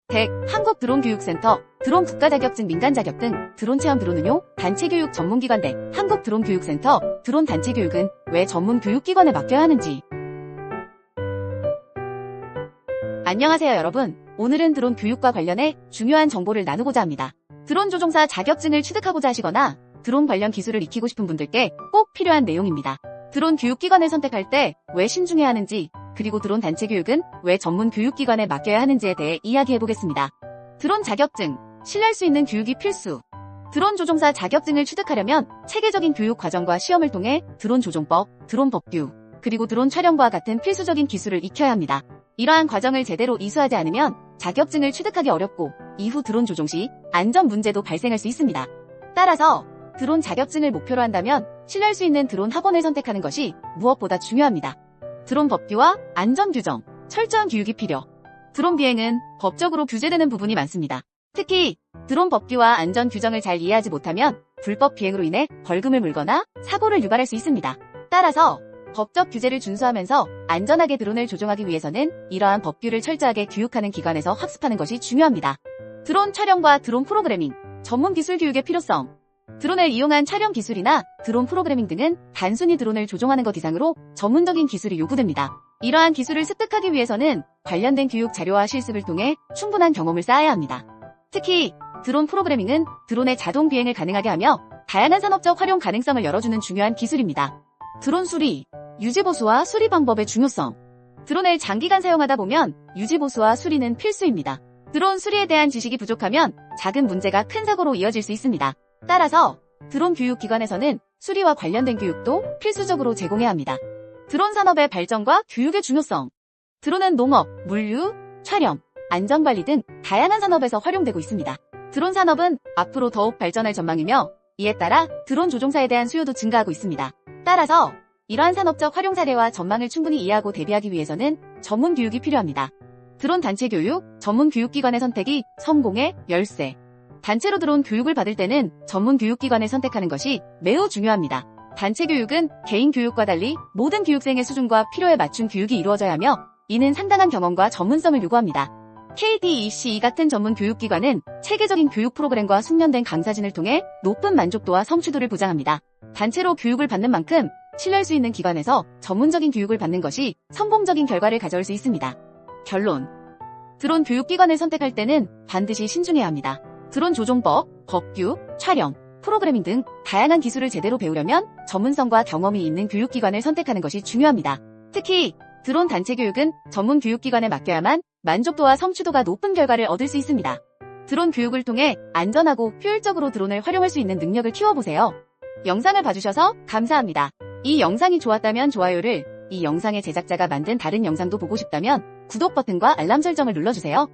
덱, 한국드론교육센터, 드론 국가자격증 민간자격 등 드론 체험 드론 운용, 단체교육 전문기관 덱, 한국드론교육센터, 드론 단체교육은 왜 전문교육기관에 맡겨야 하는지. 안녕하세요 여러분. 오늘은 드론 교육과 관련해 중요한 정보를 나누고자 합니다. 드론 조종사 자격증을 취득하고자 하시거나 드론 관련 기술을 익히고 싶은 분들께 꼭 필요한 내용입니다. 드론 교육기관을 선택할 때 왜 신중해야 하는지, 그리고 드론 단체 교육은 왜 전문 교육기관에 맡겨야 하는지에 대해 이야기해보겠습니다. 드론 자격증, 신뢰할 수 있는 교육이 필수. 드론 조종사 자격증을 취득하려면 체계적인 교육 과정과 시험을 통해 드론 조종법, 드론 법규, 그리고 드론 촬영과 같은 필수적인 기술을 익혀야 합니다. 이러한 과정을 제대로 이수하지 않으면 자격증을 취득하기 어렵고 이후 드론 조종 시 안전 문제도 발생할 수 있습니다. 따라서 드론 자격증을 목표로 한다면 신뢰할 수 있는 드론 학원을 선택하는 것이 무엇보다 중요합니다. 드론 법규와 안전 규정, 철저한 교육이 필요. 드론 비행은 법적으로 규제되는 부분이 많습니다. 특히 드론 법규와 안전 규정을 잘 이해하지 못하면 불법 비행으로 인해 벌금을 물거나 사고를 유발할 수 있습니다. 따라서 법적 규제를 준수하면서 안전하게 드론을 조종하기 위해서는 이러한 법규를 철저하게 교육하는 기관에서 학습하는 것이 중요합니다. 드론 촬영과 드론 프로그래밍, 전문 기술 교육의 필요성. 드론을 이용한 촬영 기술이나 드론 프로그래밍 등은 단순히 드론을 조종하는 것 이상으로 전문적인 기술이 요구됩니다. 이러한 기술을 습득하기 위해서는 관련된 교육 자료와 실습을 통해 충분한 경험을 쌓아야 합니다. 특히 드론 프로그래밍은 드론의 자동 비행을 가능하게 하며 다양한 산업적 활용 가능성을 열어주는 중요한 기술입니다. 드론 수리, 유지보수와 수리 방법의 중요성. 드론을 장기간 사용하다 보면 유지보수와 수리는 필수입니다. 드론 수리에 대한 지식이 부족하면 작은 문제가 큰 사고로 이어질 수 있습니다. 따라서 드론 교육기관에서는 수리와 관련된 교육도 필수적으로 제공해야 합니다. 드론 산업의 발전과 교육의 중요성. 드론은 농업, 물류, 촬영, 안전관리 등 다양한 산업에서 활용되고 있습니다. 드론 산업은 앞으로 더욱 발전할 전망이며 이에 따라 드론 조종사에 대한 수요도 증가하고 있습니다. 따라서 이러한 산업적 활용 사례와 전망을 충분히 이해하고 대비하기 위해서는 전문 교육이 필요합니다. 드론 단체 교육, 전문 교육기관의 선택이 성공의 열쇠. 단체로 드론 교육을 받을 때는 전문 교육기관을 선택하는 것이 매우 중요합니다. 단체 교육은 개인 교육과 달리 모든 교육생의 수준과 필요에 맞춘 교육이 이루어져야 하며 이는 상당한 경험과 전문성을 요구합니다. KDEC 같은 전문 교육기관은 체계적인 교육 프로그램과 숙련된 강사진을 통해 높은 만족도와 성취도를 보장합니다. 단체로 교육을 받는 만큼 신뢰할 수 있는 기관에서 전문적인 교육을 받는 것이 성공적인 결과를 가져올 수 있습니다. 결론. 드론 교육기관을 선택할 때는 반드시 신중해야 합니다. 드론 조종법, 법규, 촬영, 프로그래밍 등 다양한 기술을 제대로 배우려면 전문성과 경험이 있는 교육기관을 선택하는 것이 중요합니다. 특히 드론 단체 교육은 전문 교육기관에 맡겨야만 만족도와 성취도가 높은 결과를 얻을 수 있습니다. 드론 교육을 통해 안전하고 효율적으로 드론을 활용할 수 있는 능력을 키워보세요. 영상을 봐주셔서 감사합니다. 이 영상이 좋았다면 좋아요를, 이 영상의 제작자가 만든 다른 영상도 보고 싶다면 구독 버튼과 알람 설정을 눌러주세요.